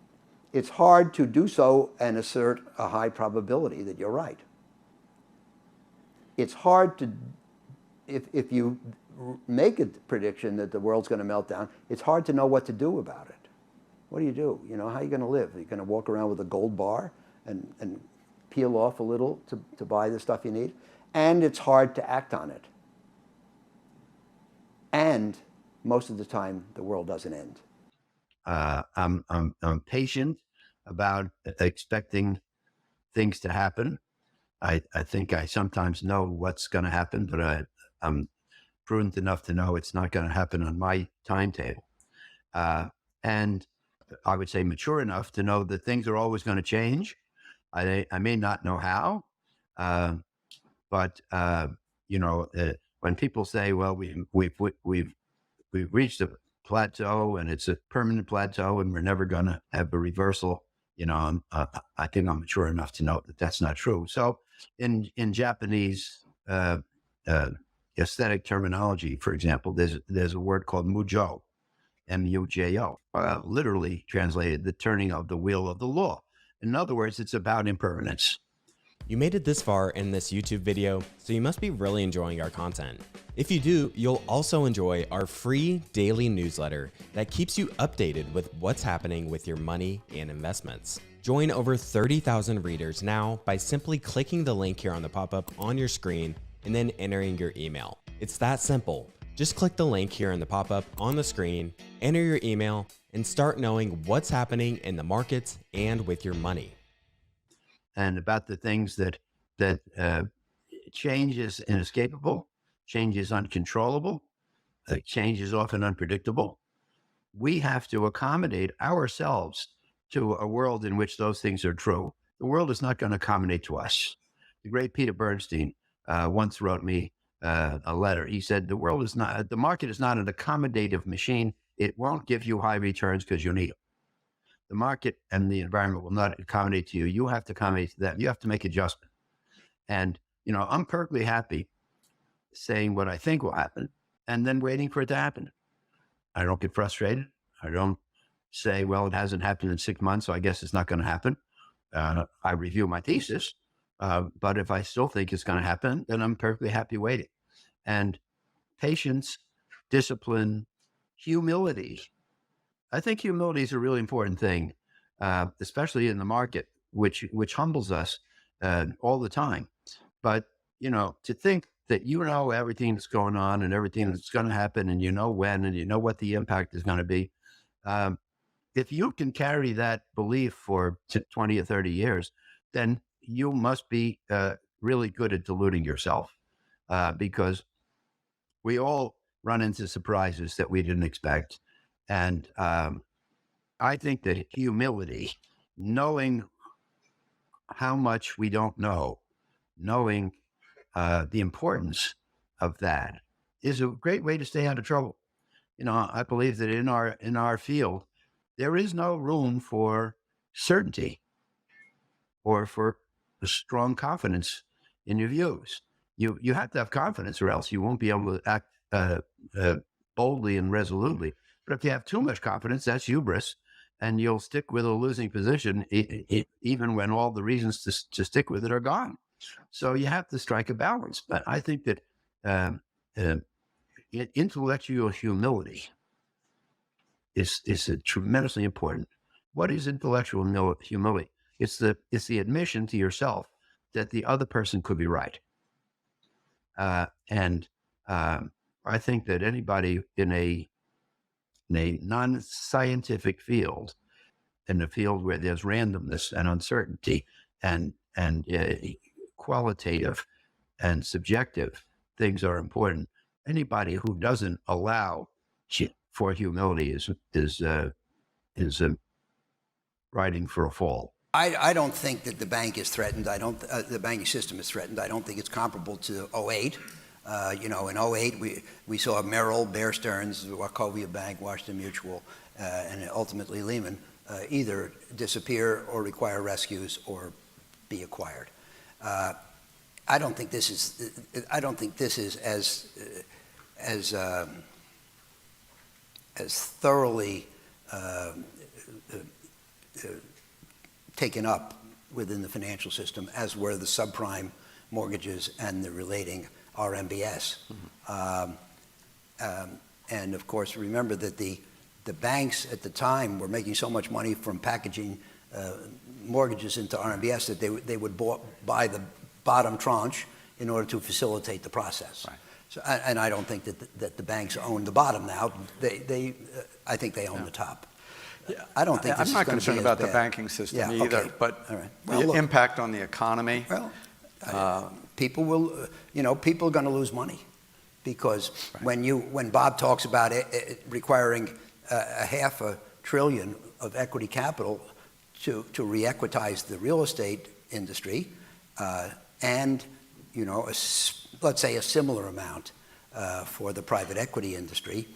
It's hard to do so and assert a high probability that you're right. It's hard to, if you make a prediction that the world's going to melt down, it's hard to know what to do about it. What do? How are you going to live? Are you going to walk around with a gold bar and peel off a little to buy the stuff you need? And it's hard to act on it. And most of the time, the world doesn't end. I'm patient about expecting things to happen. I think I sometimes know what's going to happen, but I'm prudent enough to know it's not going to happen on my timetable. And I would say mature enough to know that things are always going to change. I may not know how, but when people say, "Well, we've reached a plateau and it's a permanent plateau and we're never going to have a reversal," I think I'm mature enough to know that that's not true. So, in Japanese aesthetic terminology, for example, there's a word called mujo. M-U-J-O, literally translated, the turning of the wheel of the law. In other words, it's about impermanence. You made it this far in this YouTube video, so you must be really enjoying our content. If you do, you'll also enjoy our free daily newsletter that keeps you updated with what's happening with your money and investments. Join over 30,000 readers now by simply clicking the link here on the pop-up on your screen and then entering your email. It's that simple. Just click the link here in the pop-up on the screen, enter your email, and start knowing what's happening in the markets and with your money. And about the things that change is inescapable, change is uncontrollable, change is often unpredictable. We have to accommodate ourselves to a world in which those things are true. The world is not going to accommodate to us. The great Peter Bernstein once wrote me a letter. He said, the market is not an accommodative machine. It won't give you high returns because you need them. The market and the environment will not accommodate to you. You have to accommodate to them. You have to make adjustment. And, I'm perfectly happy saying what I think will happen and then waiting for it to happen. I don't get frustrated. I don't say, well, it hasn't happened in 6 months, so I guess it's not going to happen. I review my thesis. But if I still think it's going to happen, then I'm perfectly happy waiting. And patience, discipline, humility. I think humility is a really important thing, especially in the market, which humbles us all the time. But, to think that everything that's going on and everything that's going to happen and when and what the impact is going to be. If you can carry that belief for 20 or 30 years, then you must be really good at deluding yourself, because we all run into surprises that we didn't expect. And I think that humility, knowing how much we don't know, knowing the importance of that, is a great way to stay out of trouble. I believe that in our field, there is no room for certainty or for a strong confidence in your views. You have to have confidence, or else you won't be able to act boldly and resolutely. But if you have too much confidence, that's hubris, and you'll stick with a losing position even when all the reasons to stick with it are gone. So you have to strike a balance. But I think that intellectual humility is tremendously important. What is intellectual humility? It's the admission to yourself that the other person could be right. And I think that anybody in a non-scientific field, in a field where there's randomness and uncertainty and qualitative and subjective things are important. Anybody who doesn't allow for humility is riding for a fall. I don't think that the bank is threatened. The banking system is threatened. I don't think it's comparable to 08. In 08, we saw Merrill, Bear Stearns, Wachovia Bank, Washington Mutual, and ultimately Lehman either disappear or require rescues or be acquired. I don't think this is as thoroughly taken up within the financial system as were the subprime mortgages and the relating RMBS. And of course, remember that the banks at the time were making so much money from packaging mortgages into RMBS that they would buy the bottom tranche in order to facilitate the process. Right. So, and I don't think that the banks own the bottom now. I think they own the top. Yeah. I don't think I'm not concerned about the banking system either, okay. But the impact on the economy. Well, people are going to lose money because when Bob talks about it requiring $500 billion of equity capital to re-equitize the real estate industry, and let's say a similar amount for the private equity industry,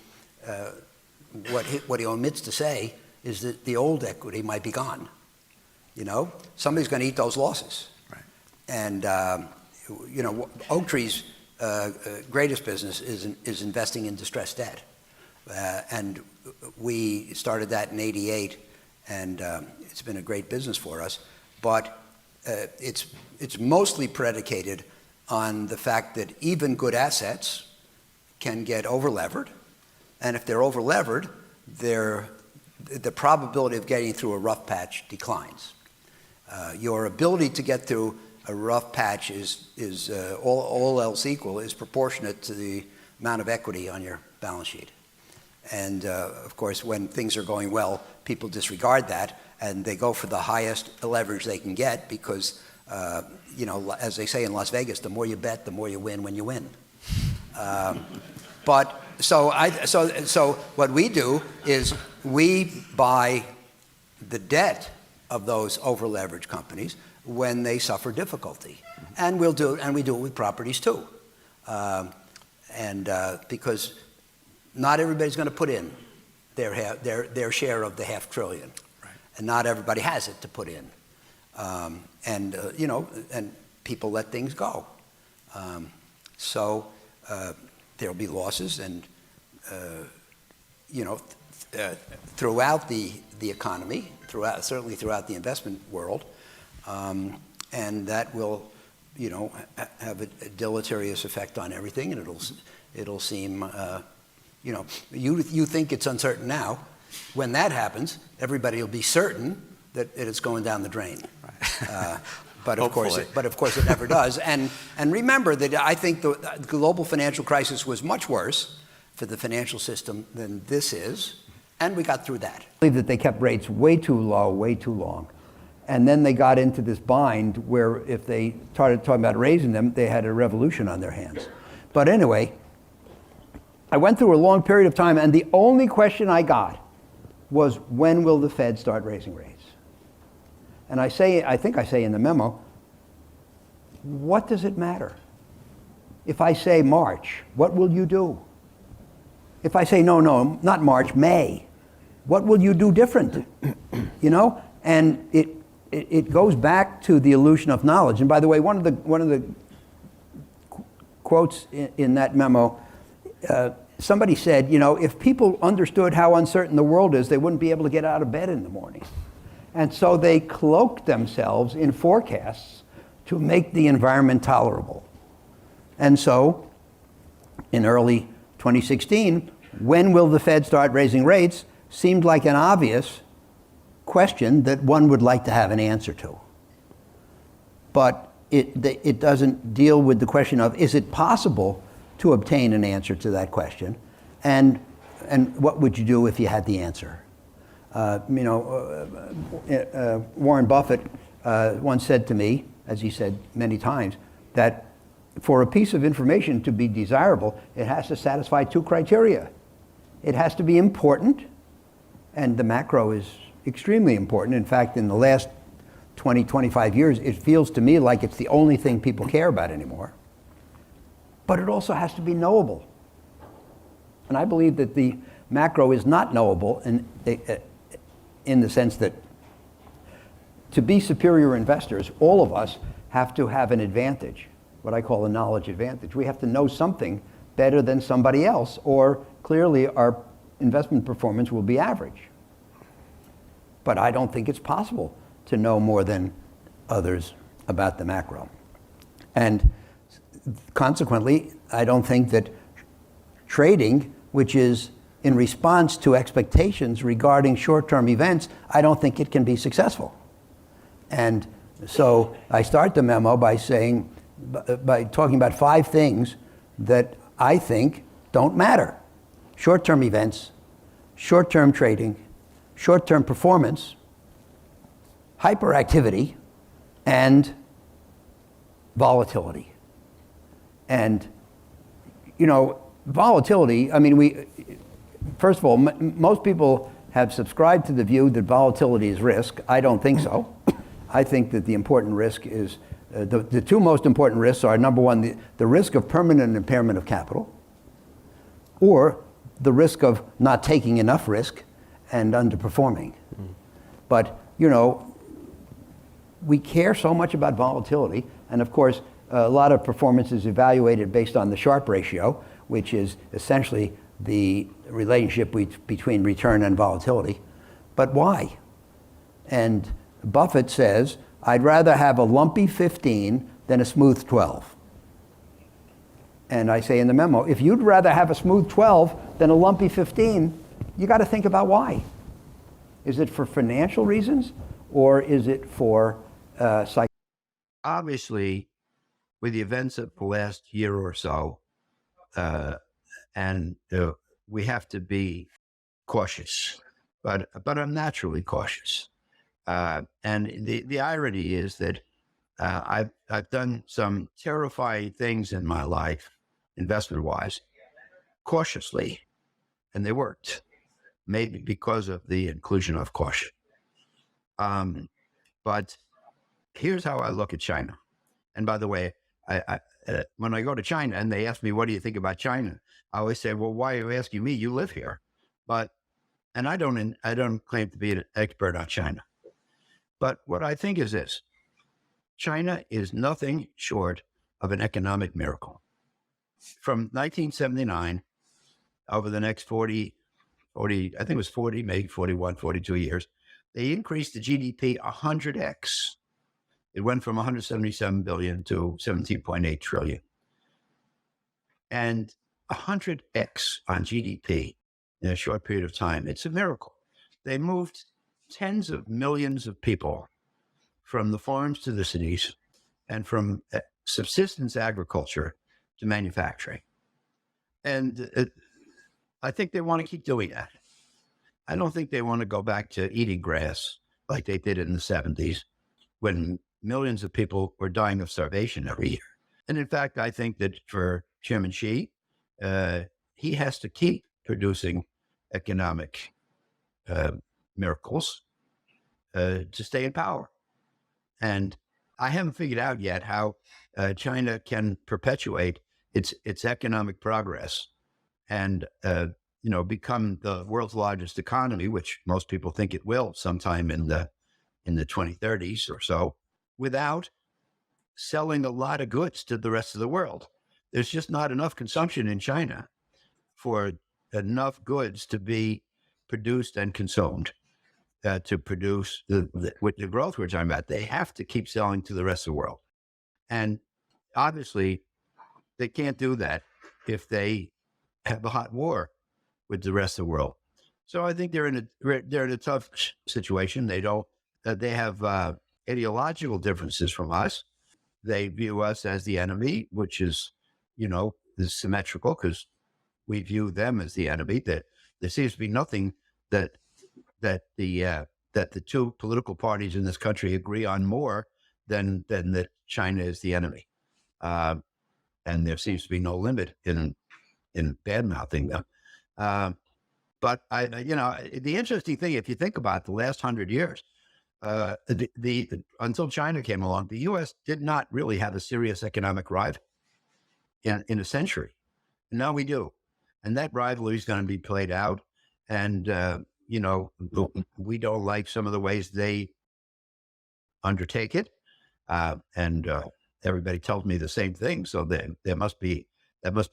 what he omits to say is that the old equity might be gone. Somebody's going to eat those losses. Right. And Oaktree's greatest business is investing in distressed debt, and we started that in '88, and it's been a great business for us. But it's mostly predicated on the fact that even good assets can get over-levered, and if they're over-levered, the probability of getting through a rough patch declines. Your ability to get through a rough patch is all else equal, is proportionate to the amount of equity on your balance sheet. And of course, when things are going well, people disregard that and they go for the highest leverage they can get because, as they say in Las Vegas, the more you bet, the more you win when you win. So what we do is we buy the debt of those over-leveraged companies when they suffer difficulty, and we do it with properties too, because not everybody's going to put in their share of the $500 billion, right. And not everybody has it to put in, and people let things go, so there'll be losses, and throughout the economy, certainly throughout the investment world, and that will, have a deleterious effect on everything, and it'll seem, you think it's uncertain now. When that happens, everybody will be certain that it's going down the drain. Right. But of course, it never does. And remember that I think the global financial crisis was much worse for the financial system than this is, and we got through that. I believe that they kept rates way too low, way too long. And then they got into this bind where if they started talking about raising them, they had a revolution on their hands. But anyway, I went through a long period of time, and the only question I got was, when will the Fed start raising rates? And I think I say in the memo, what does it matter? If I say March, what will you do? If I say, no, not March, May, what will you do different? You know? And it goes back to the illusion of knowledge. And by the way, one of the quotes in that memo, somebody said, you know, if people understood how uncertain the world is, they wouldn't be able to get out of bed in the morning. And so they cloaked themselves in forecasts to make the environment tolerable. And so, in early 2016, when will the Fed start raising rates seemed like an obvious question that one would like to have an answer to. But it doesn't deal with the question of, is it possible to obtain an answer to that question? And what would you do if you had the answer? Warren Buffett once said to me, as he said many times, that for a piece of information to be desirable, it has to satisfy two criteria. It has to be important, and the macro is extremely important. In fact, in the last 20, 25 years, it feels to me like it's the only thing people care about anymore. But it also has to be knowable. And I believe that the macro is not knowable in the sense that to be superior investors, all of us have to have an advantage, what I call a knowledge advantage. We have to know something better than somebody else, or clearly our investment performance will be average. But I don't think it's possible to know more than others about the macro. And consequently, I don't think that trading, which is in response to expectations regarding short-term events, I don't think it can be successful. And so I start the memo by talking about 5 things that I think don't matter. Short-term events, short-term trading, short-term performance, hyperactivity, and volatility. And, you know, volatility, I mean, first of all, most people have subscribed to the view that volatility is risk. I don't think so. I think that the important risk is, the 2 most important risks are, number one, the risk of permanent impairment of capital, or the risk of not taking enough risk and underperforming. But, you know, we care so much about volatility, and of course, a lot of performance is evaluated based on the Sharpe ratio, which is essentially the relationship between return and volatility. But why? And Buffett says, I'd rather have a lumpy 15 than a smooth 12. And I say in the memo, if you'd rather have a smooth 12 than a lumpy 15, you got to think about why. Is it for financial reasons, or is it for psych? Obviously, with the events of the last year or so, we have to be cautious, but I'm naturally cautious. And the irony is that I've done some terrifying things in my life, investment-wise, cautiously, and they worked, maybe because of the inclusion of caution. But here's how I look at China. And by the way, when I go to China and they ask me, what do you think about China? I always say, well, why are you asking me? You live here. And I don't claim to be an expert on China. But what I think is this: China is nothing short of an economic miracle. From 1979, over the next 40, I think it was 40, maybe 41, 42 years, they increased the GDP 100x. It went from 177 billion to 17.8 trillion. And 100x on GDP in a short period of time, it's a miracle. They moved tens of millions of people from the farms to the cities, and from subsistence agriculture to manufacturing. And I think they want to keep doing that. I don't think they want to go back to eating grass like they did in the 70s, when millions of people were dying of starvation every year. And in fact, I think that for Chairman Xi, he has to keep producing economic miracles to stay in power. And I haven't figured out yet how China can perpetuate its economic progress and become the world's largest economy, which most people think it will sometime in the 2030s or so, without selling a lot of goods to the rest of the world. There's just not enough consumption in China for enough goods to be produced and consumed to produce with the growth we're talking about. They have to keep selling to the rest of the world. And obviously, they can't do that if they have a hot war with the rest of the world. So I think they're in a tough situation. They have ideological differences from us. They view us as the enemy, which is symmetrical because we view them as the enemy. That there seems to be nothing that the two political parties in this country agree on more than that China is the enemy, and there seems to be no limit in bad mouthing them. But the interesting thing, if you think about the last 100 years, until China came along, the U.S. did not really have a serious economic rival in a century. Now we do, and that rivalry is going to be played out. And we don't like some of the ways they undertake it, and everybody tells me the same thing. So that must be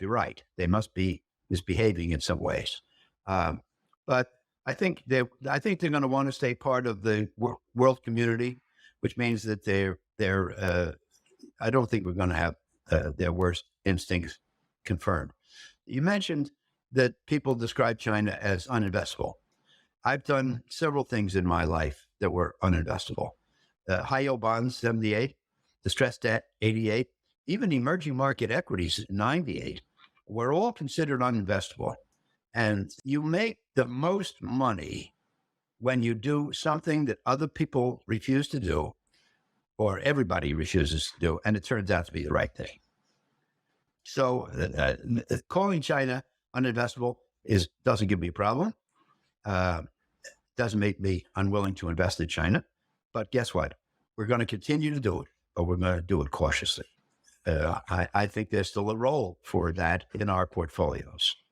right. They must be misbehaving in some ways. But I think they're going to want to stay part of the world community, which means that they're. I don't think we're going to have their worst instincts confirmed. You mentioned that people describe China as uninvestable. I've done several things in my life that were uninvestable. High yield bonds, 78, distressed debt, 88, even emerging market equities, 98, were all considered uninvestable. And you make the most money when you do something that other people refuse to do, or everybody refuses to do, and it turns out to be the right thing. So calling China uninvestable doesn't give me a problem. Doesn't make me unwilling to invest in China. But guess what? We're going to continue to do it, but we're going to do it cautiously. I think there's still a role for that in our portfolios.